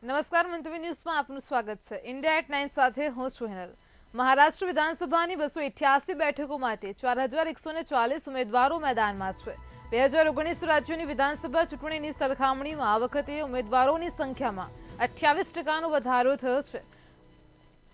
નમસ્કાર મંતવ્ય ન્યૂઝમાં આપનું સ્વાગત છે. ઇન્ડિયા એટ 9 સાથે હું છું હેનલ. મહારાષ્ટ્ર વિધાનસભાની 288 બેઠકો માટે 4140 ઉમેદવારો મેદાનમાં છે. 2019 રાજ્યોની વિધાનસભા ચૂંટણીની સરખામણીમાં આ વખતે ઉમેદવારોની સંખ્યામાં 28% વધારો થયો છે.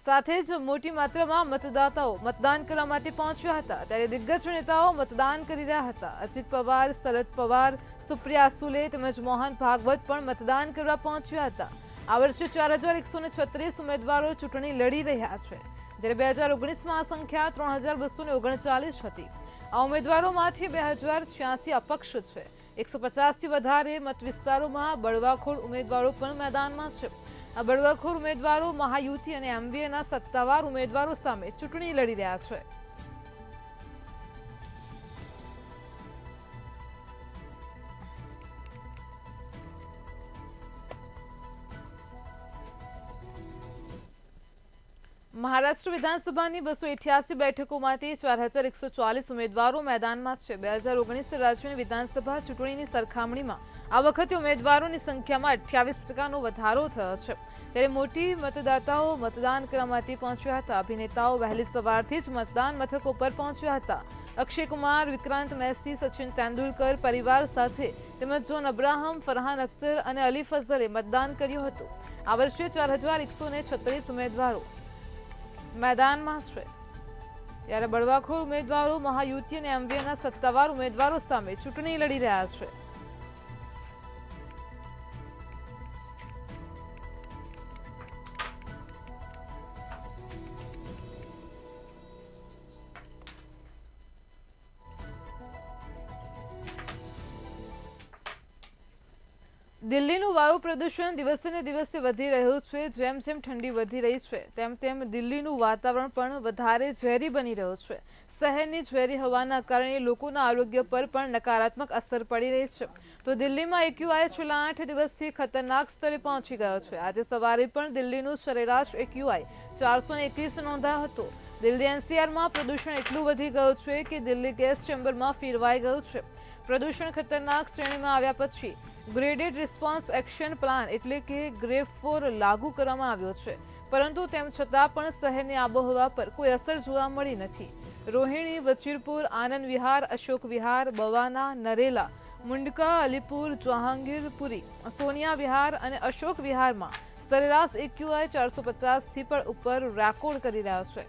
સાથે જ મોટી માત્રામાં મતદાતાઓ મતદાન કરવા માટે પહોંચ્યા હતા. ત્યારે દિગ્ગજ નેતાઓ મતદાન કરી રહ્યા હતા. અજીત પવાર, શરદ પવાર, સુપ્રિયા સુલે તેમજ મોહન ભાગવત પણ મતદાન કરવા પહોંચ્યા હતા. આ વર્ષે 4136 ઉમેદવારો ચૂંટણી લડી રહ્યા છે, જ્યારે 2019માં આ સંખ્યા 3239 હતી. આ ઉમેદવારોમાંથી 2086 અપક્ષ છે. 150થી વધારે મત વિસ્તારોમાં બળવાખોર ઉમેદવારો પણ મેદાનમાં છે. આ બળવાખોર ઉમેદવારો મહાયુતિ અને એમવીએના સત્તાવાર ઉમેદવારો સામે ચૂંટણી લડી રહ્યા છે. મહારાષ્ટ્ર વિધાનસભાની 288 બેઠકો માટે 4140 ઉમેદવારો મેદાનમાં છે. 2019 રાજ્યોની વિધાનસભા ચૂંટણીની સરખામણીમાં આ વખતે ઉમેદવારોની સંખ્યામાં 28%નો વધારો થયો છે. ત્યારે મોટી મતદાતાઓ મતદાન કરવા માટે પહોંચ્યા હતા. અભિનેતાઓ વહેલી સવારથી જ મતદાન મથકો પર પહોંચ્યા હતા. અક્ષય કુમાર, વિક્રાંત મેસી, સચિન તેંડુલકર પરિવાર સાથે તેમજ જોન અબ્રાહમ, ફરહાન અખ્તર અને અલી ફઝલે મતદાન કર્યું હતું. આ વર્ષે 4136 ઉમેદવારો મેદાનમાં છે. ત્યારે બળવાખોર ઉમેદવારો મહાયુતિ અને એમવીએના સત્તાવાર ઉમેદવારો સામે ચૂંટણી લડી રહ્યા છે. દિલ્હીનું વાયુ પ્રદૂષણ દિવસે ને દિવસે વધી રહ્યું છે. જેમ જેમ ઠંડી વધી રહી છે તેમ તેમ દિલ્હીનું વાતાવરણ પણ વધારે ઝેરી બની રહ્યું છે. શહેરની ઝેરી હવાના કારણે લોકોના આરોગ્ય પર પણ નકારાત્મક અસર પડી રહી છે. તો દિલ્હીમાં એક્યુઆઈ છેલ્લા 8 દિવસથી ખતરનાક સ્તરે પહોંચી ગયો છે. આજે સવારે પણ દિલ્હીનું સરેરાશ એક્યુઆઈ 421 નોંધાયો હતો. દિલ્હી એનસીઆરમાં પ્રદૂષણ એટલું વધી ગયું છે કે દિલ્હી ગેસ ચેમ્બરમાં ફેરવાઈ ગયું છે. પ્રદૂષણ ખતરનાક શ્રેણીમાં આવ્યા પછી ગ્રેડેડ રિસ્પોન્સ એક્શન પ્લાન એટલે કે ગ્રેફ 4 લાગુ કરવામાં આવ્યો છે. પરંતુ તેમ છતાં પણ શહેરની આબોહવા પર કોઈ અસર જોવા મળી નથી. રોહિણી, વચીરપુર, આનંદ વિહાર, અશોક વિહાર, બવાના, નરેલા, મુંડકા, અલીપુર, જહાંગીરપુરી, સોનિયા વિહાર અને અશોક વિહારમાં સરેરાશ એક્યુઆઈ 450થી પણ ઉપર રેકોર્ડ કરી રહ્યા છે.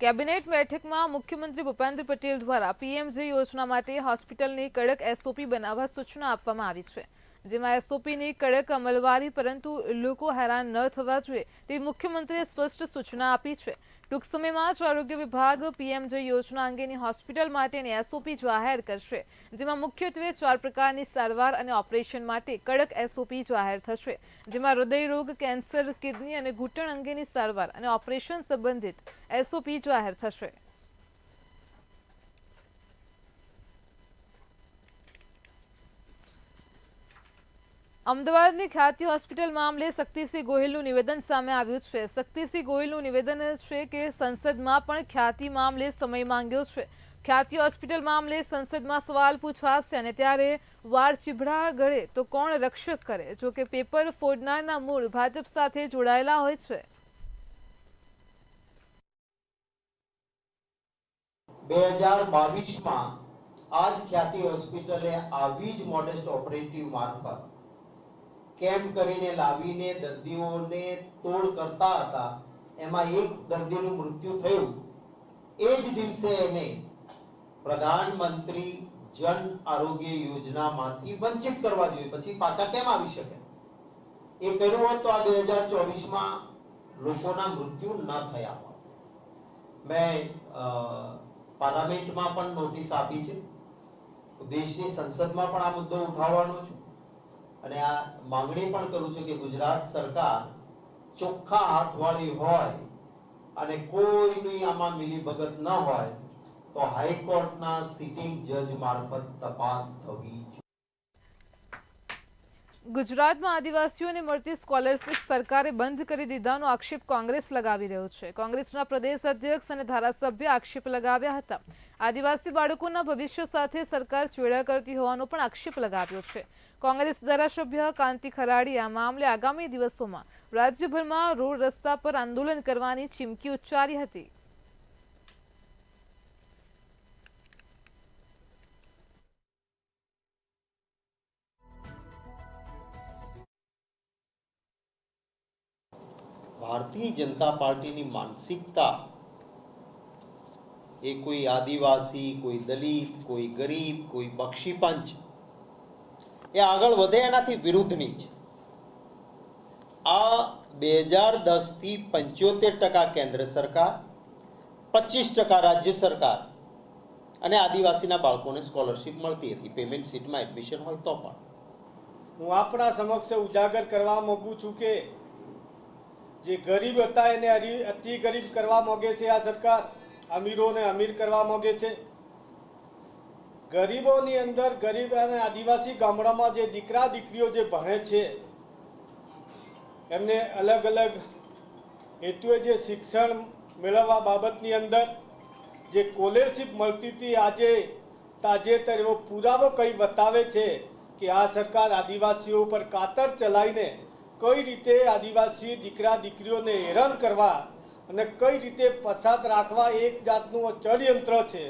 કેબિનેટ બેઠકમાં મુખ્યમંત્રી ભૂપેન્દ્ર પટેલ દ્વારા પીએમજે યોજના માટે હોસ્પિટલની કડક એસઓપી બનાવવા સૂચના આપવામાં આવી છે. જેમાં એસઓપીની કડક અમલવારી પરંતુ લોકો હેરાન ન થવા જોઈએ તેવી મુખ્યમંત્રીએ સ્પષ્ટ સૂચના આપી છે. ટૂંક સમયમાં જ આરોગ્ય વિભાગ પીએમજે યોજના અંગેની હોસ્પિટલ માટેની એસઓપી જાહેર કરશે. જેમાં મુખ્યત્વે 4 પ્રકારની સારવાર અને ઓપરેશન માટે કડક એસઓપી જાહેર થશે. જેમાં હૃદયરોગ, કેન્સર, કિડની અને ઘૂંટણ અંગેની સારવાર અને ઓપરેશન સંબંધિત એસઓપી જાહેર થશે. અમદાવાદની ખ્યાતિ હોસ્પિટલ મામલે શક્તિસિંહ ગોહિલનું નિવેદન સામે આવ્યું છે. શક્તિસિંહ ગોહિલનું નિવેદન છે કે સંસદમાં પણ ખ્યાતિ મામલે સમય માંગ્યો છે. ખ્યાતિ હોસ્પિટલ મામલે સંસદમાં સવાલ પૂછાશે અને ત્યારે વાળ ચીભડા ગળે તો કોણ રક્ષક કરે. જો કે પેપર ફોડનારના મૂળ ભાજપ સાથે જોડાયેલા હોય છે. 2022માં આજ ખ્યાતિ હોસ્પિટલે આવી જ મોડેસ્ટ ઓપરેટિવ મારફત કેમ્પ કરીને લાવીને દર્દીઓને તોડ કરતા હતા. એમાં એક દર્દીનું મૃત્યુ થયું. એ જ દિવસે એને પ્રધાનમંત્રી જન આરોગ્ય યોજનામાંથી વંચિત કરવા જોઈએ. પછી પાછા કેમ આવી શકે? એ કર્યું હોત તો આ 2024માં લોકોના મૃત્યુ ન થયા હોત. મેં પાર્લામેન્ટમાં પણ નોટિસ આપી છે. દેશની સંસદમાં પણ આ મુદ્દો ઉઠાવવાનો છે અને આ માંગણી પણ કરું છું કે ગુજરાત સરકાર ચોખ્ખા હાથવાળી હોય અને કોઈની આમાં મિલીભગત ન હોય તો હાઈકોર્ટના સિટિંગ જજ મારફત તપાસ થવી જોઈએ. ગુજરાતમાં આદિવાસીઓને મળતી સ્કોલરશિપ સરકારે બંધ કરી દીધાનો આક્ષેપ કોંગ્રેસ લગાવી રહ્યો છે. કોંગ્રેસના પ્રદેશ અધ્યક્ષ અને ધારાસભ્ય આક્ષેપ લગાવ્યા હતા. આદિવાસી બાળકોના ભવિષ્ય સાથે સરકાર ચેડા કરતી હોવાનો પણ આક્ષેપ લગાવ્યો છે. કોંગ્રેસ ધારાસભ્ય કાંતિ ખરાડીએ આ મામલે આગામી દિવસોમાં રાજ્યભરમાં રોડ રસ્તા પર આંદોલન કરવાની ચીમકી ઉચ્ચારી હતી. भारतीय जनता पार्टी की मानसिकता ये कोई आदिवासी, कोई दलित, कोई गरीब, कोई बक्षी पंच ये आगळ वधे एनाथी विरुद्धनी छे. आ 2010 થી 75% केंद्र सरकार, 25% राज्य सरकार અને આદિવાસીના બાળકોને સ્કોલરશિપ મળતી હતી પેમેન્ટ સીટમાં એડમિશન હોય તો પણ. હું આપણા સમક્ષ ઉજાગર કરવા માંગુ છું કે જે ગરીબ હતા એને અતિ ગરીબ કરવા માંગે છે આ સરકાર, અમીરોને અમીર કરવા માંગે છે. ગરીબોની અંદર ગરીબ અને આદિવાસી ગામડામાં જે દીકરા દીકરીઓ જે ભણે છે એમને અલગ અલગ હેતુએ જે શિક્ષણ મેળવવા બાબતની અંદર જે સ્કોલરશિપ મળતી હતી, આજે તાજેતર એવો પુરાવો કઈ બતાવે છે કે આ સરકાર આદિવાસીઓ પર કાતર ચલાવીને કઈ રીતે આદિવાસી દીકરા દીકરીઓને હેરાન કરવા અને કઈ રીતે પછાત રાખવા એક જાતનું ષડયંત્ર છે.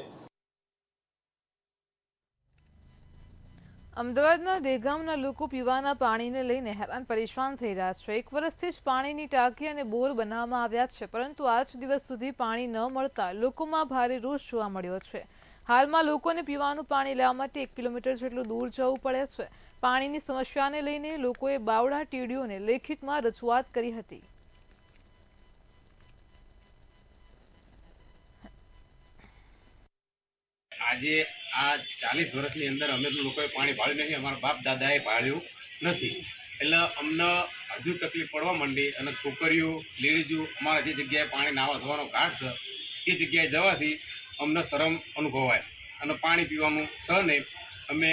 અમદાવાદના દેગામના લોકો પીવાના પાણીને લઈને હેરાન પરેશાન થઈ રહ્યા છે. 1 વર્ષથી જ પાણીની ટાંકી અને બોર બનાવવામાં આવ્યા છે, પરંતુ આજ દિવસ સુધી પાણી ન મળતા લોકોમાં ભારે રોષ જોવા મળ્યો છે. હાલમાં લોકોને પીવાનું પાણી લેવા માટે 1 કિલોમીટર જેટલું દૂર જવું પડે છે. પાણીની સમસ્યાને લઈને લોકોએ બાવળા ટીડીઓને લેખિતમાં રજૂઆત કરી હતી. આજે આ 40 વર્ષની અંદર અમે લોકોએ પાણી ભાળ્યું નથી, અમારા બાપ દાદાએ ભાળ્યું નથી, એટલે અમને હજુ તકલીફ પડવા માંડી. અને છોકરીઓ લેડીઝો અમારા જે જગ્યાએ પાણી નાવા ધોવાનો ઘાટ છે એ જગ્યાએ જવાથી અમને શરમ અનુભવાય અને પાણી પીવાનું સહ નહીં. અમે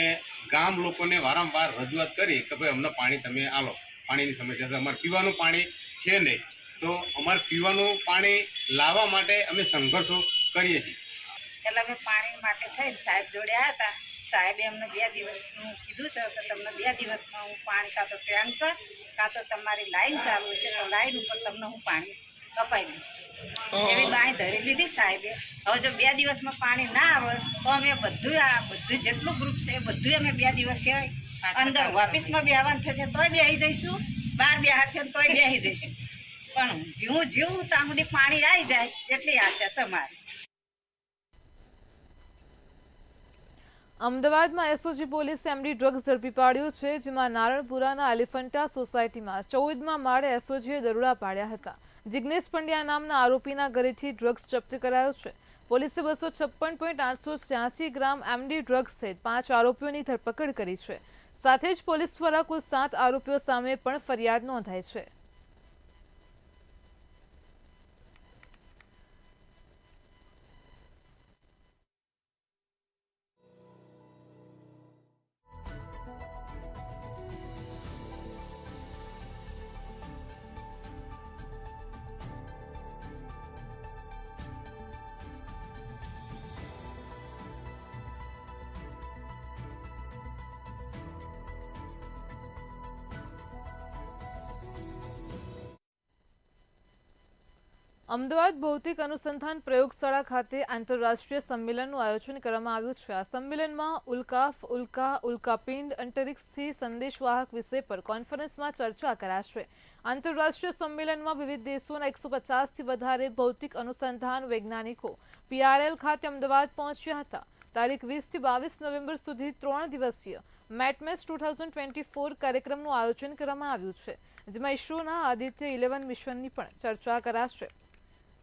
ગામ લોકોને વારંવાર રજૂઆત કરી કે ભાઈ અમને પાણી તમે આલો, પાણીની સમસ્યા છે, અમારે પીવાનું પાણી છે નહીં, તો અમારે પીવાનું પાણી લાવવા માટે અમે સંઘર્ષો કરીએ છીએ. એટલે અમે પાણી માટે થઈને સાહેબ જોડે આવ્યા હતા. સાહેબે અમને 2 દિવસનું કીધું છે કે તમને 2 દિવસમાં હું પાણી કાં તો ટેન્કર કાં તો તમારી લાઈન ચાલુ છે તો લાઈન ઉપર તમને હું પાણી કપાઈ દઈશ. એવી લાઈન ધરી લીધી સાહેબે. હવે જો 2 દિવસમાં પાણી ના આવે તો અમે બધું જેટલું ગ્રુપ છે એ બધું અમે 2 દિવસે અંદર ઓફિસમાં બેહવાનું થશે તોય બેસી જઈશું, બહાર બેહાડ છે તોય બેસી જઈશું, પણ જેવું ત્યાં સુધી પાણી આવી જાય એટલી આશા છે મારી. અમદાવાદમાં એસઓજી પોલીસે એમડી ડ્રગ્સ ઝડપી પાડ્યું છે, જેમાં નારણપુરાના એલિફન્ટા સોસાયટીમાં 14મા માળે એસઓજીએ દરોડા પાડ્યા હતા. જિગ્નેશ પંડ્યા નામના આરોપીના ઘરેથી ડ્રગ્સ જપ્ત કરાયો છે. પોલીસે 256.886 ગ્રામ એમડી ડ્રગ્સ સહિત 5 આરોપીઓની ધરપકડ કરી છે. સાથે જ પોલીસ દ્વારા કુલ 7 આરોપીઓ સામે પણ ફરિયાદ નોંધાઈ છે. અમદાવાદ ભૌતિક અનુસંધાન પ્રયોગશાળા ખાતે આંતરરાષ્ટ્રીય સંમેલનનું આયોજન કરવામાં આવ્યું છે. આ સંમેલનમાં ઉલ્કાપિંડ અંતરિક્ષથી સંદેશવાહક વિષય પર કોન્ફરન્સમાં ચર્ચા કરાશે. આંતરરાષ્ટ્રીય સંમેલનમાં વિવિધ દેશોના 150થી વધારે ભૌતિક અનુસંધાન વૈજ્ઞાનિકો PRL ખાતે અમદાવાદ પહોંચ્યા હતા. તારીખ 20 થી 22 નવેમ્બર સુધી 3 દિવસીય મેટમેસ 2024 કાર્યક્રમનું આયોજન કરવામાં આવ્યું છે, જેમાં ઇસરોના આદિત્ય 11 મિશનની પણ ચર્ચા કરાશે.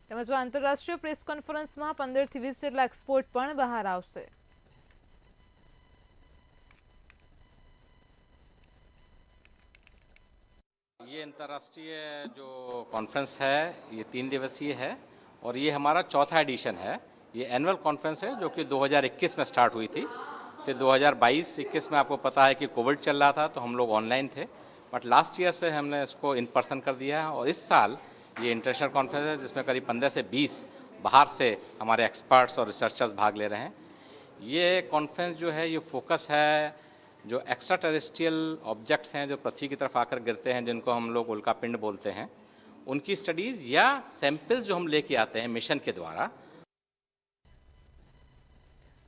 તેમજ આંતરરાષ્ટ્રીય પ્રેસ કોન્ફરન્સમાં 15 થી 20 જેટલા એક્સપોર્ટ પણ બહાર આવશે. ये अंतर्राष्ट्रीय जो कॉन्फ्रेंस है ये 3 दिवसीय है और ये हमारा 4था एडिशन है. ये एनुअल कॉन्फ्रेंस है जो कि 2021 में स्टार्ट हुई थी. फिर 2022-21 में आपको पता है कि कोविड चल रहा था, तो हम लोग ऑनलाइन थे, बट लास्ट ईयर से हमने इसको इन पर्सन कर दिया है। और इस साल ये इंटरनेशनल कॉन्फ्रेंस है जिसमें करीब 15 से 20 बाहर से हमारे एक्सपर्ट्स और रिसर्चर्स भाग ले रहे हैं। ये कॉन्फ्रेंस जो है ये फोकस है जो एक्स्ट्रा टेरेस्ट्रियल ऑब्जेक्ट्स हैं जो पृथ्वी की तरफ आकर गिरते हैं, जिनको हम लोग उल्कापिंड बोलते हैं, उनकी स्टडीज़ या सैंपल्स जो हम लेके आते हैं मिशन के द्वारा।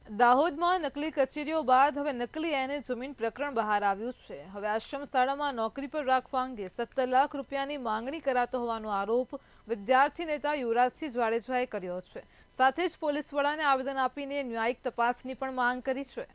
દાહોદમાં નકલી કચેરીઓ બાદ હવે નકલી એને જમીન પ્રકરણ બહાર આવ્યું છે। હવે આશ્રમ શાળામાં નોકરી પર રાખવા અંગે 17 લાખ રૂપિયાની માંગણી કરાતો હોવાનો આરોપ વિદ્યાર્થી નેતા યુવરાજસિંહ જાડેજાએ કર્યો છે। સાથે જ પોલીસ વડાને આવેદન આપીને ન્યાયિક તપાસની પણ માંગ કરી છે।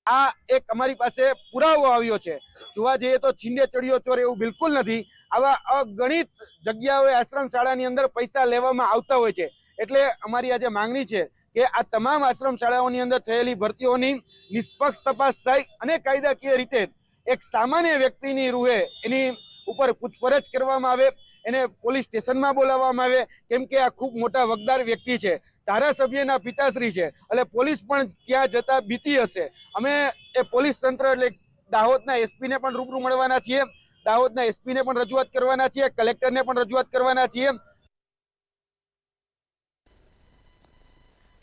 આ એક અમારી પાસે પુરાવો આવ્યો છે। જોવા જઈએ તો છીંડે ચડિયો ચોર એવું બિલકુલ નથી। આવા અગણિત જગ્યાઓએ આશ્રમ શાળાની અંદર પૈસા લેવામાં આવતા હોય છે। એટલે અમારી આજે માંગણી છે કે આ તમામ આશ્રમ શાળાઓની અંદર થયેલી ભરતીઓની નિષ્પક્ષ તપાસ થાય અને કાયદાકીય રીતે એક સામાન્ય વ્યક્તિની રૂહે એની ઉપર પૂછપરછ કરવામાં આવે, એને પોલીસ સ્ટેશનમાં બોલાવવામાં આવે, કેમ કે આ ખૂબ મોટા વગદાર વ્યક્તિ છે, ધારાસભ્યના પિતાશ્રી છે, એટલે પોલીસ પણ ત્યાં જતા બીતી હશે। અમે એ પોલીસ તંત્ર એટલે દાહોદના એસપીને પણ રૂબરૂ મળવાના છીએ, દાહોદના એસપીને પણ રજૂઆત કરવાના છીએ, કલેક્ટરને પણ રજૂઆત કરવાના છીએ।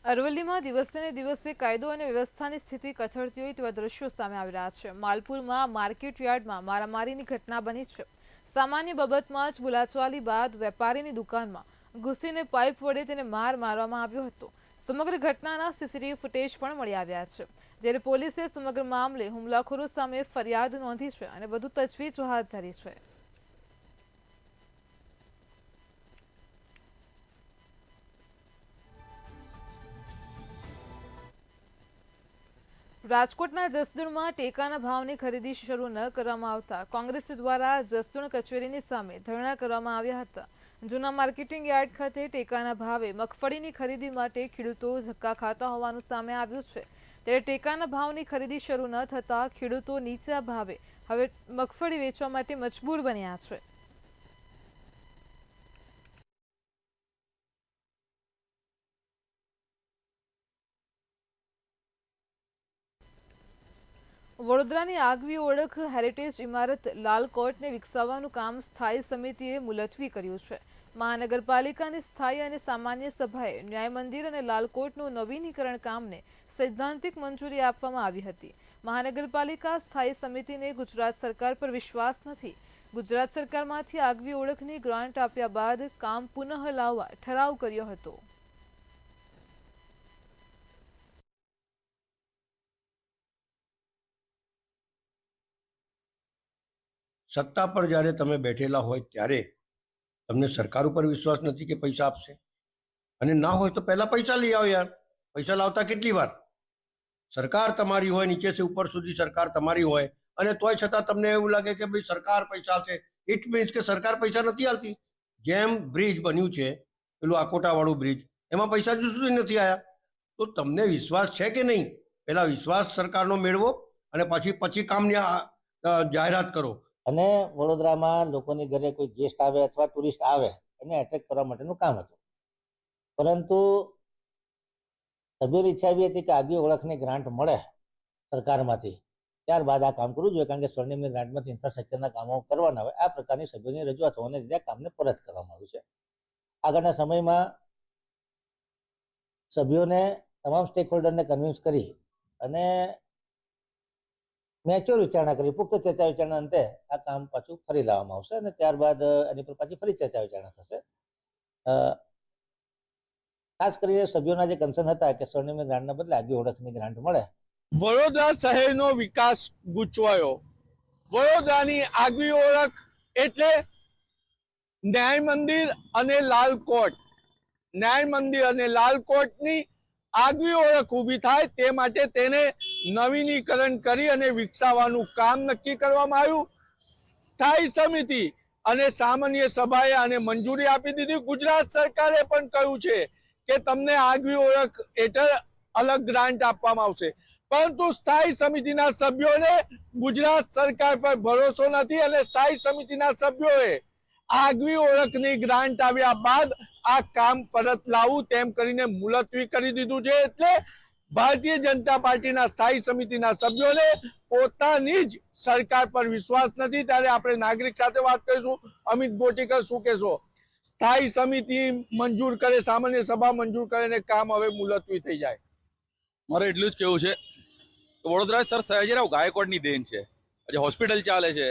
અરવલ્લીમાં દિવસે ને દિવસે કાયદો અને વ્યવસ્થાની સ્થિતિ કથળતી હોય તેવા દ્રશ્યો સામે આવી રહ્યા છે। માલપુરમાં માર્કેટ યાર્ડમાં મારામારીની ઘટના બની છે। સામાન્ય બાબતમાં જ બોલાચાલી બાદ વેપારીની દુકાનમાં ઘૂસીને પાઇપ વડે તેને માર મારવામાં આવ્યો હતો। સમગ્ર ઘટનાના સીસીટીવી ફૂટેજ પણ મળી આવ્યા છે, જ્યારે પોલીસે સમગ્ર મામલે હુમલાખોરો સામે ફરિયાદ નોંધી છે અને વધુ તજવીજ હાથ ધરી છે। રાજકોટના જસદણમાં ટેકાના ભાવની ખરીદી શરૂ ન કરવામાં આવતા કોંગ્રેસ દ્વારા જસદણ કચેરીની સામે ધરણા કરવામાં આવ્યા હતા। જૂના માર્કેટિંગ યાર્ડ ખાતે ટેકાના ભાવે મગફળીની ખરીદી માટે ખેડૂતો ધક્કા ખાતા હોવાનું સામે આવ્યું છે। ત્યારે ટેકાના ભાવની ખરીદી શરૂ ન થતાં ખેડૂતો નીચા ભાવે હવે મગફળી વેચવા માટે મજબૂર બન્યા છે। વડોદરાની આગવી ઓળખ હેરિટેજ ઇમારત લાલ કોર્ટને વિકસાવવાનું કામ સ્થાયી સમિતિએ મુલતવી કર્યું છે। મહાનગરપાલિકાની સ્થાયી અને સામાન્ય સભાએ ન્યાય મંદિર અને લાલ કોર્ટનું નવીનીકરણ કામને સૈદ્ધાંતિક મંજૂરી આપવામાં આવી હતી। મહાનગરપાલિકા સ્થાયી સમિતિને ગુજરાત સરકાર પર વિશ્વાસ નથી। ગુજરાત સરકારમાંથી આગવી ઓળખની ગ્રાન્ટ આપ્યા બાદ કામ પુનઃ લાવવા ઠરાવ કર્યો હતો। સત્તા પર જ્યારે તમે બેઠેલા હોય ત્યારે તમને સરકાર ઉપર વિશ્વાસ નથી કે પૈસા આપશે, અને ના હોય તો પહેલા પૈસા લઈ આવો યાર। પૈસા લાવતા કેટલી વાર? સરકાર તમારી હોય, નીચે સે ઉપર સુધી સરકાર તમારી હોય, અને તોય છતાં તમને એવું લાગે કે ભાઈ સરકાર પૈસા આપશે। ઇટ મીન્સ કે સરકાર પૈસા નથી આલતી। જેમ બ્રિજ બન્યું છે પેલું આકોટાવાળું બ્રિજ, એમાં પૈસા હજુ સુધી નથી આવ્યા। તો તમને વિશ્વાસ છે કે નહીં? પહેલા વિશ્વાસ સરકારનો મેળવો અને પછી કામની જાહેરાત કરો। અને વડોદરામાં લોકોની ઘરે કોઈ ગેસ્ટ આવે અથવા ટુરિસ્ટ આવે એને એટ્રેક કરવા માટેનું કામ હતું, પરંતુ સભ્યોની ઈચ્છા એવી હતી કે આગવી ઓળખની ગ્રાન્ટ મળે સરકારમાંથી, ત્યારબાદ આ કામ કરવું જોઈએ, કારણ કે સ્વર્ણિમની ગ્રાન્ટમાંથી ઇન્ફ્રાસ્ટ્રક્ચરના કામો કરવાના હોય। આ પ્રકારની સભ્યોની રજૂઆત હોવાને લીધે કામને પરત કરવામાં આવ્યું છે। આગળના સમયમાં સભ્યોને તમામ સ્ટેક હોલ્ડરને કન્વિન્સ કરી અને મેચ્યોર વિચારણા કરી, પુખ્ત ચર્ચા વિચારણા અંતે આ કામ પાછું ફરી લાવવામાં આવશે અને ત્યારબાદ એની પર પાછી ફરી ચર્ચા વિચારણા થશે। ખાસ કરીને સભ્યોના જે કન્સર્ન હતા કે સ્વર્ણિમની ગ્રાન્ટના બદલે આગવી ઓળખની ગ્રાન્ટ મળે। વડોદરા શહેરનો વિકાસ ગૂંચવાયો। વડોદરાની આગવી ઓળખ એટલે ન્યાય મંદિર અને લાલ કોર્ટ। ન્યાય મંદિર અને લાલ કોર્ટની આગવી ઓળખ ઊભી થાય તે માટે તેને નવીનીકરણ કરી અને વિકસાવવાનું કામ નક્કી કરવામાં આવ્યું। સ્થાયી સમિતિ અને સામાન્ય સભાએ આને મંજૂરી આપી દીધી। ગુજરાત સરકારે પણ કહ્યું છે કે તમને આગવી ઓળખ હેઠળ અલગ ગ્રાન્ટ આપવામાં આવશે, પરંતુ સ્થાયી સમિતિના સભ્યોને ગુજરાત સરકાર પર ભરોસો નથી અને સ્થાયી સમિતિના સભ્યોએ આગવી ઓળખની ગ્રાન્ટ આવ્યા બાદ આ કામ પરત લાવવું તેમ કરીને મુલતવી કરી દીધું છે. એટલે ભારતીય જનતા પાર્ટીના સ્થાયી સમિતિના સભ્યોને પોતાની જ સરકાર પર વિશ્વાસ નથી. ત્યારે આપણે નાગરિક સાથે વાત કરીશું. અમિત ગોટીકર, શું કહેશો? સ્થાયી સમિતિ મંજૂર કરે, સામાન્ય સભા મંજૂર કરે ને કામ હવે મુલતવી થઈ જાય? મારે એટલું જ કેવું છે કે વડોદરા સર સયાજીરાવ ગાયકવાડની દેન છે. આજે હોસ્પિટલ ચાલે છે,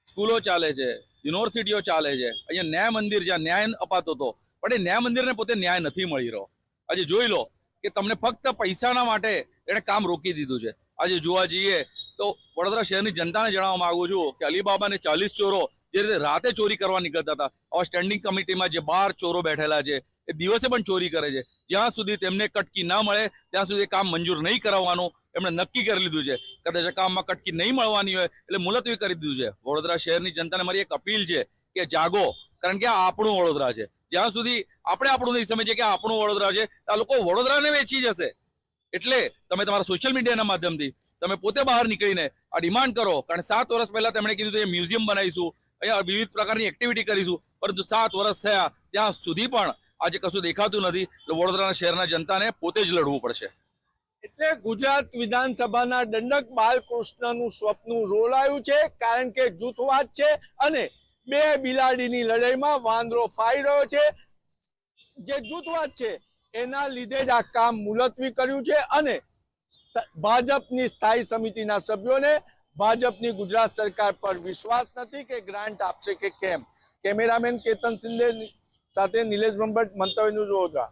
સ્કૂલો ચાલે છે, યુનિવર્સિટીઓ ચાલે છે. અહીંયા ન્યાય મંદિર જ્યાં ન્યાય અપાતો હતો, પણ એ ન્યાય મંદિરને પોતે ન્યાય નથી મળી રહ્યો. આજે જોઈ લો કે તમને ફક્ત પૈસાના માટે એણે કામ રોકી દીધું છે. આજે જોવા જઈએ તો વડોદરા શહેરની જનતાને જણાવવા માંગુ છું કે અલીબાબાને 40 ચોરો જે રીતે રાતે ચોરી કરવા નીકળતા હતા, આવા સ્ટેન્ડિંગ કમિટીમાં જે 12 ચોરો બેઠેલા છે એ દિવસે પણ ચોરી કરે છે. જ્યાં સુધી તેમને કટકી ના મળે ત્યાં સુધી કામ મંજૂર નહીં કરાવવાનું એમણે નક્કી કરી લીધું છે. કદાચ કામમાં કટકી નહીં મળવાની હોય એટલે મુલતવી કરી દીધું છે. વડોદરા શહેરની જનતાને મારી એક અપીલ છે કે જાગો, કારણ કે આ આપણું વડોદરા છે. જ્યાં સુધી આપણે આપણું નહીં સમજીએ કે આપણું વડોદરા છે, આ લોકો વડોદરાને વેચી જશે. એટલે તમે તમારા સોશિયલ મીડિયાના માધ્યમથી તમે પોતે બહાર નીકળીને આ ડિમાન્ડ કરો. કારણ 7 વર્ષ પહેલા તેમણે કીધું કે મ્યુઝિયમ બનાવીશું, અહીંયા વિવિધ પ્રકારની એક્ટિવિટી કરીશું, પરંતુ 7 વર્ષ થયા ત્યાં સુધી પણ આજે કશું દેખાતું નથી. એટલે વડોદરાના શહેરના જનતાને પોતે જ લડવું પડશે. એટલે ગુજરાત વિધાનસભાના દંડક બાલકૃષ્ણનું સ્વપ્ન રોલાયું છે, કારણ કે જૂથવાદ છે અને બે બિલાડીની લડાઈમાં વાંદરો ફાઈ રહ્યો છે. જે જૂથવાદ છે એના લીધે જ આ કામ મુલતવી કર્યું છે અને ભાજપની સ્થાયી સમિતિના સભ્યોને ભાજપની ગુજરાત સરકાર પર વિશ્વાસ નથી કે ગ્રાન્ટ આપશે કે કેમ. કેમેરામેન કેતન સિંધે સાથે નિલેશ બ્રહ્મભટ્ટ, મંતવ્ય ન્યૂઝ, વડોદરા.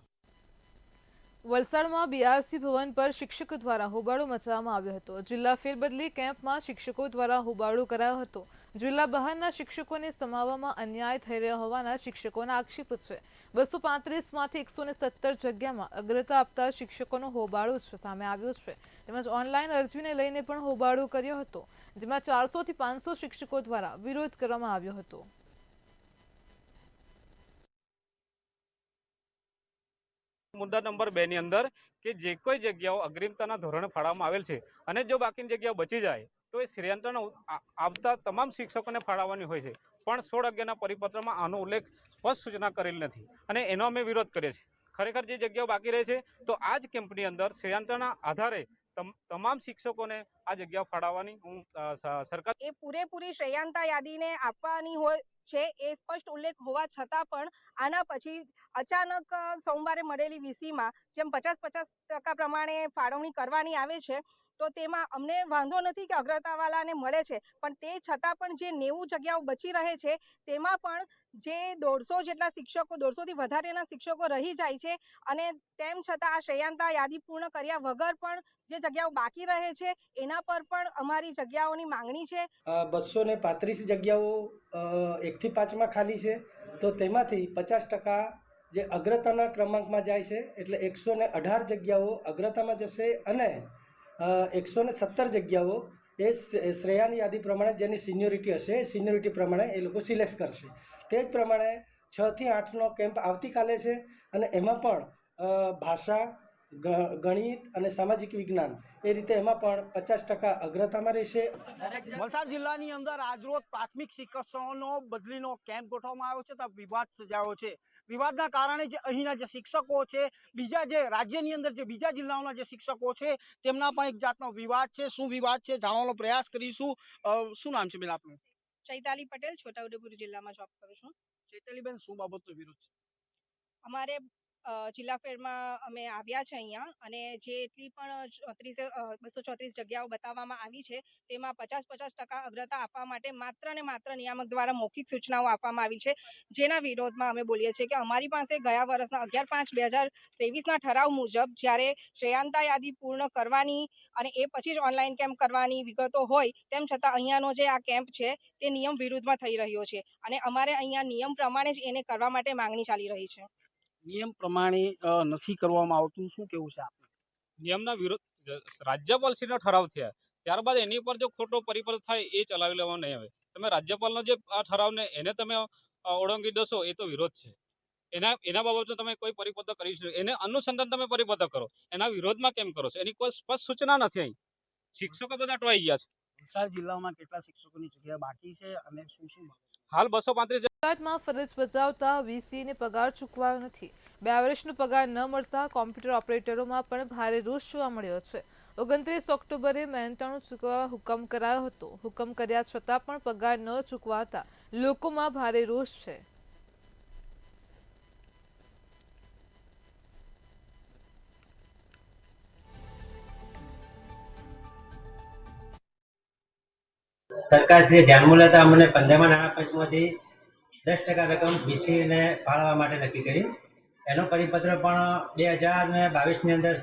વલસાડમાં બીઆરસી ભવન પર શિક્ષકો દ્વારા હોબાળો મચાવવામાં આવ્યો હતો. જિલ્લા ફેરબદલી કેમ્પમાં શિક્ષકો દ્વારા હોબાળો કરાયો હતો. જિલ્લા બહારના શિક્ષકોને સમાવવામાં અન્યાય થઈ રહ્યો હોવાના શિક્ષકોના આક્ષેપ છે. 235માંથી 117 જગ્યામાં અગ્રતા આપતા શિક્ષકોનો હોબાળો સામે આવ્યો છે. તેમજ ઓનલાઈન અરજીને લઈને પણ હોબાળો કર્યો હતો, જેમાં 400 થી 500 શિક્ષકો દ્વારા વિરોધ કરવામાં આવ્યો હતો. મુદ્દા નંબર 2 ની અંદર કે જે કોઈ જગ્યાઓ અગ્રિમતાના ધોરણે ફાળવવામાં આવેલ છે અને જો બાકીની જગ્યાઓ બચી જાય તો એ શ્રેયાંતન આવતા તમામ શિક્ષકોને ફાળવવાની હોય છે. પણ 16/11ના પરિપત્રમાં આનો ઉલ્લેખ સ્પષ્ટ સૂચના કરેલ નથી અને એનો અમે વિરોધ કરીએ છીએ. ખરેખર જે જગ્યાઓ બાકી રહે છે તો આ જ કેમ્પની અંદર શ્રેયાંતના આધારે તમામ શિક્ષકોને આ જગ્યાઓ ફાળવવાની હું સરકાર એ પૂરેપૂરી શ્રેયાંતા યાદીને આપવાની હોય છે એ સ્પષ્ટ ઉલ્લેખ હોવા છતાં પણ આના પછી અચાનક સોમવારે મળેલી વીસીમાં જેમ 50% પ્રમાણે ફાળવણી કરવાની આવે છે તો તેમાં અમને વાંધો નથી કે અગ્રતાવાળાને મળે છે, પણ તે છતાં પણ જે 90 જગ્યાઓ બચી રહે છે તેમાં પણ જે 150 જેટલા શિક્ષકો, 150થી વધારેના શિક્ષકો રહી જાય છે અને તેમ છતાં આ શ્રેયાંતા યાદી પૂર્ણ કર્યા વગર પણ જે જગ્યાઓ બાકી રહે છે એના પર પણ અમારી જગ્યાઓની માંગણી છે. 235 જગ્યાઓ 1 થી 5માં ખાલી છે, તો તેમાંથી 50% જે અગ્રતાના ક્રમાંકમાં જાય છે એટલે 118 જગ્યાઓ અગ્રતામાં જશે અને 117 જગ્યાઓ એ શ્રેયાની યાદી પ્રમાણે જેની સિનિયોરિટી હશે સિનિયોરિટી પ્રમાણે એ લોકો સિલેક્ટ કરશે. તે જ પ્રમાણે 6 થી 8નો કેમ્પ આવતીકાલે છે અને એમાં પણ ભાષા, ગણિત અને સામાજિક વિજ્ઞાન એ રીતે એમાં પણ 50% અગ્રતામાં રહેશે. વલસાડ જિલ્લાની અંદર આજરોજ પ્રાથમિક શિક્ષકોનો બદલીનો કેમ્પ ગોઠવવામાં આવ્યો છે તો વિવાદ સર્જાયો છે. વિવાદના કારણે જે અહીંના જે શિક્ષકો છે, બીજા જે રાજ્યની અંદર જે બીજા જિલ્લાઓના જે શિક્ષકો છે તેમના પણ એક જાતનો વિવાદ છે. શું વિવાદ છે જાણવાનો પ્રયાસ કરીશું. શું નામ છે બેન આપનું? ચૈતાલી પટેલ, છોટાઉદેપુર જિલ્લામાં જોબ કરું છું. ચૈતાલીબેન, શું બાબતનો વિરોધ છે? અમારે જિલ્લા ફેરમાં અમે આવ્યા છે અહીંયા અને જે એટલી પણ 234 જગ્યાઓ બતાવવામાં આવી છે તેમાં 50% અગ્રતા આપવા માટે માત્ર ને માત્ર નિયામક દ્વારા મૌખિક સૂચનાઓ આપવામાં આવી છે, જેના વિરોધમાં અમે બોલીએ છીએ કે અમારી પાસે ગયા વર્ષના 11/5/2023ના ઠરાવ મુજબ જ્યારે શ્રેયાંતા યાદી પૂર્ણ કરવાની અને એ પછી જ ઓનલાઈન કેમ્પ કરવાની વિગતો હોય, તેમ છતાં અહીંયાનો જે આ કેમ્પ છે તે નિયમ વિરુદ્ધમાં થઈ રહ્યો છે અને અમારે અહીંયા નિયમ પ્રમાણે જ એને કરવા માટે માંગણી ચાલી રહી છે. નિયમ પ્રમાણે નથી કરવામાં આવતું, શું કેવું છે આપણે? નિયમના વિરોધ રાજ્યપાલશ્રીનો ઠરાવ થયા ત્યારબાદ એની પર જો ખોટો પરિપત્ર થાય એ ચલાવી લેવા નહીં આવે. તમે રાજ્યપાલનો જે આ ઠરાવને એને તમે ઓળંગી દેશો એ તો વિરોધ છે. એના બાબતમાં તમે કોઈ પરિપત્ર કરી શકો, એને અનુસંધાન તમે પરિપત્ર કરો, એના વિરોધમાં કેમ કરો છો એની કોઈ સ્પષ્ટ સૂચના નથી. અહીં શિક્ષકો બધા અટવાઈ ગયા છે. વલસાડ જિલ્લામાં કેટલા શિક્ષકોની જગ્યા બાકી છે અને શું હાલ 235 ગુજરાતમાં ફરજ બજાવતા વીસીને પગાર ચૂકવાયો નથી. 2 વર્ષનો પગાર ન મળતા કોમ્પ્યુટર ઓપરેટરોમાં પણ ભારે રોષ જોવા મળ્યો છે. 29 ઓક્ટોબરે મહેનતાણું ચૂકવવા હુકમ કરાયો હતો. હુકમ કર્યા છતાં પણ પગાર ન ચૂકવાતા લોકોમાં ભારે રોષ છે. સરકાર શ્રી ધ્યાનમાં લેતા અમને 15મા નાણાં પંચમાંથી 10% રકમ વીસીને ફાળવવા માટે નક્કી કરી. એનો પરિપત્ર પણ 2022ની અંદર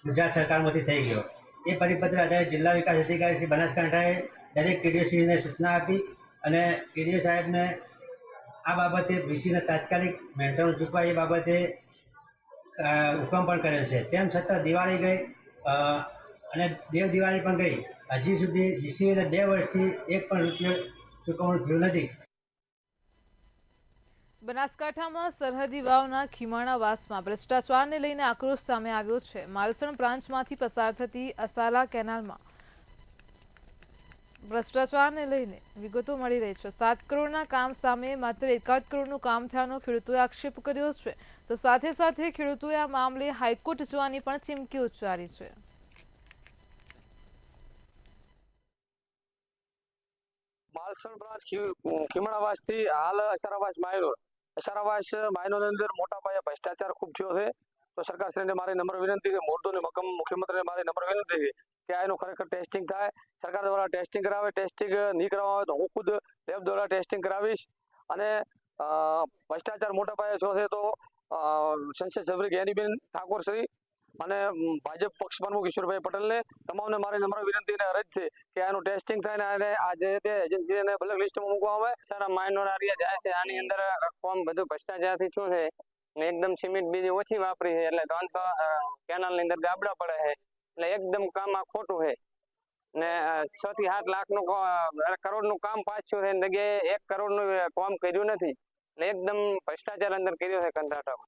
ગુજરાત સરકારમાંથી થઈ ગયો. એ પરિપત્ર આધારે જિલ્લા વિકાસ અધિકારી શ્રી બનાસકાંઠાએ દરેક ટીડીઓશ્રીને સૂચના આપી અને ટીડીઓ સાહેબને આ બાબતે વીસીને તાત્કાલિક મહેનતાણું ચૂકવાય એ બાબતે હુકમ પણ કરેલ છે. તેમ છતાં દિવાળી ગઈ અને દેવ દિવાળી પણ ગઈ, હજી સુધી વીસીને 2 વર્ષથી 1 પણ રૂપિયો ચૂકવણું થયું નથી. બનાસકાંઠામાં સરહદી વાવના ખીમાણાવાસમાં ભ્રષ્ટાચારને લઈને આક્રોશ સામે આવ્યો છે. માલસણ બ્રાન્ચમાંથી પસાર થતી અસાલા કેનાલમાં ભ્રષ્ટાચારને લઈને વિગતો મળી રહી છે. 7 કરોડના કામ સામે માત્ર 1 કરોડનું કામ થયાનો ખેડૂતોએ આક્ષેપ કર્યો છે. તો સાથે સાથે ખેડૂતોએ આ મામલે હાઈકોર્ટ જવાની પણ ચીમકી ઉચ્ચારી છે. માલસણ બ્રાન્ચ ખીમણાવાસથી હાલ અસારાવાસ માયનોની અંદર મોટા પાયે ભ્રષ્ટાચાર ખૂબ થયો છે. તો સરકારશ્રીને મારી નમ્ર વિનંતી કે મોરડોની મક્કમ મુખ્યમંત્રીને મારી નમ્ર વિનંતી છે કે આ એનું ખરેખર ટેસ્ટિંગ થાય. સરકાર દ્વારા ટેસ્ટિંગ કરાવે. ટેસ્ટિંગ નહીં કરવામાં આવે તો હું ખુદ લેબ દ્વારા ટેસ્ટિંગ કરાવીશ. અને ભ્રષ્ટાચાર મોટા પાયે થયો છે તો સંસદ સભ્ય જ્ઞાનીબેન ઠાકોર શ્રી અને ભાજપ પક્ષ પ્રમુખ ઈશ્વરભાઈ પટેલને તમામને મારી નમ્ર વિનંતી અને અરજ છે કે આનું ટેસ્ટિંગ થાય અને આ જે તે એજન્સીને બ્લેક લિસ્ટમાં મૂકવામાં આવે. સારા માઇનોર એરિયા જાય છે, આની અંદર કોમ બધું ભ્રષ્ટાચારથી થયું છે. એકદમ સિમેન્ટ બીજી ઓછી વાપરી છે એટલે કેનાલની અંદર ગાબડા પડે છે એટલે એકદમ કામ આ ખોટું છે. ને 6 થી 8 લાખનું કરોડનું કામ પાસ થયું છે, જગ્યાએ 1 કરોડનું કામ કર્યું નથી એટલે એકદમ ભ્રષ્ટાચાર અંદર કર્યો છે કંટ્રાક્ટર.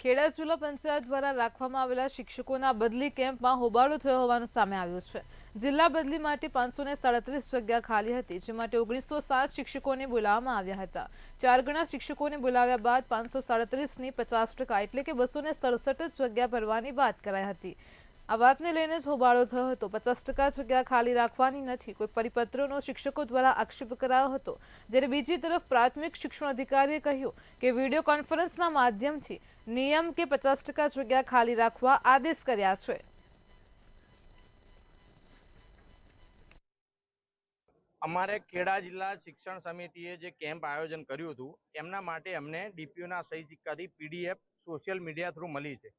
ખેડા જિલ્લા પંચાયત દ્વારા રાખવામાં આવેલા શિક્ષકોના બદલી કેમ્પમાં હોબાળો થયો હોવાનું સામે આવ્યું છે. જિલ્લા બદલી માટે 537 જગ્યા ખાલી હતી, જે માટે 1907 શિક્ષકોને બોલાવવામાં આવ્યા હતા. 4 ગણા શિક્ષકોને બોલાવ્યા બાદ 537ની 50% એટલે કે 267 જગ્યા ભરવાની વાત કરાઈ હતી. આ વાતને લઈને જ હોબાળો થયો હતો. 50% જગ્યા ખાલી રાખવાની નથી, કોઈ પરિપત્રનો શિક્ષકો દ્વારા આક્ષેપ કરાયો હતો. જ્યારે બીજી તરફ પ્રાથમિક શિક્ષણ અધિકારીએ કહ્યું કે વિડીયો કોન્ફરન્સના માધ્યમથી નિયમ કે 50% જગ્યા ખાલી રાખવા આદેશ કર્યા છે. અમારે ખેડા જિલ્લા શિક્ષણ સમિતિએ જે કેમ્પ આયોજન કર્યું હતું એમના માટે અમને ડીપીઓના સહી સિક્કાથી પીડીએફ સોશિયલ મીડિયા થ્રુ મળી છે,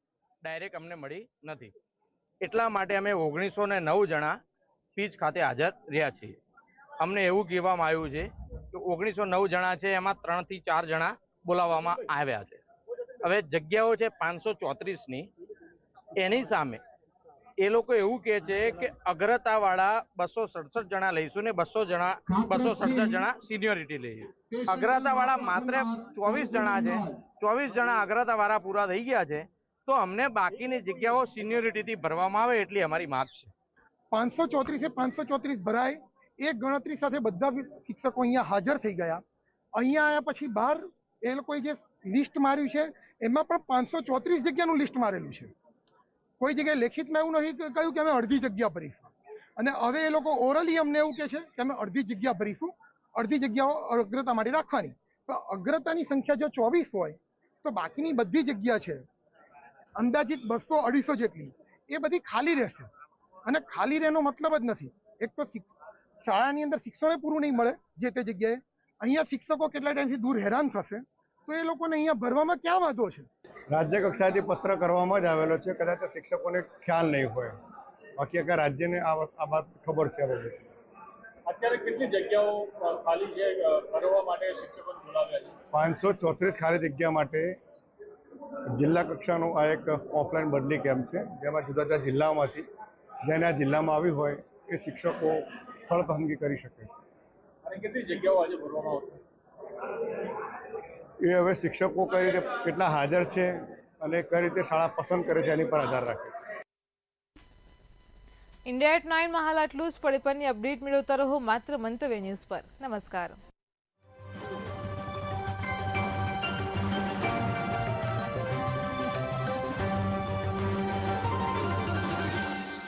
ડાયરેક્ટ અમને મળી નથી. એટલા માટે અમે 1909 જણા પીચ ખાતે હાજર રહ્યા છીએ. અમને એવું કહેવામાં આવ્યું છે કે 1909 જણા છે, એમાં 3 થી 4 જણા બોલાવવામાં આવ્યા છે. હવે જગ્યાઓ છે 534ની, એની સામે એ લોકો એવું કહે છે કે અગ્રતાવાળા 267 જણા લઈશું ને 267 જણા સિનિયોરિટી લઈશું. અગ્રતાવાળા માત્ર 24 જણા છે, 24 જણા અગ્રતાવાળા પૂરા થઈ ગયા છે, તો અમને બાકીની જગ્યાઓ સિનિયોરિટીથી ભરવામાં આવે એટલી અમારી માંગ છે. 534 ભરાય એ ગણતરી સાથે બધા શિક્ષકો અહીંયા હાજર થઈ ગયા. અહીંયા આવ્યા પછી બહાર એ લોકોએ જે લિસ્ટ માર્યું છે એમાં પણ 534 જગ્યાનું લિસ્ટ મારેલું છે. કોઈ જગ્યાએ લેખિતમાં એવું નથી કહ્યું કે અમે અડધી જગ્યા ભરીશું. અને હવે એ લોકો ઓરલી અમને એવું કહે છે કે અમે અડધી જગ્યા ભરીશું, અડધી જગ્યાઓ અગ્રતા માટે રાખવાની. પણ અગ્રતાની સંખ્યા જો 24 હોય તો બાકીની બધી જગ્યા છે અંદાજિત 200-250 જેટલી એ બધી ખાલી રહેશે. અને ખાલી રહેનો મતલબ જ નથી. એક તો શાળાની અંદર શિક્ષણ પૂરું નહીં મળે જે તે જગ્યાએ, અહીંયા શિક્ષકો કેટલા ટાઈમથી દૂર હેરાન થશે, તો એ લોકોને અહીંયા ભરવામાં ક્યાં વાંધો છે? રાજ્ય કક્ષાએથી પત્ર કરવામાં જ આવેલો છે, કદાચ શિક્ષકોને ખ્યાલ નહીં હોય, બાકી આખા રાજ્યને આ વાત ખબર છે. અત્યારે કેટલી જગ્યાઓ ખાલી છે ભરવા માટે શિક્ષકોને બોલાવ્યા છે? 534 ખાલી જગ્યા માટે જિલ્લા કક્ષાનો આ એક ઓફલાઈન બદલી કેમ્પ છે, જેમાં જુદા જુદા જિલ્લાઓમાંથી જેને આ જિલ્લામાં આવી હોય એ શિક્ષકો સ્થળ પસંદગી કરી શકે છે. અને કેટલી જગ્યાઓ આજે ભરવામાં આવશે એ હવે શિક્ષકો કઈ રીતે કેટલા હાજર છે અને કઈ રીતે શાળા પસંદ કરે છે એની પર આધાર રાખે છે. ઇન્ડિયા એટ 9 માં હાલ આટલું જ. પડે પરની અપડેટ મેળવતા રહો માત્ર મંતવ્ય ન્યૂઝ પર. નમસ્કાર.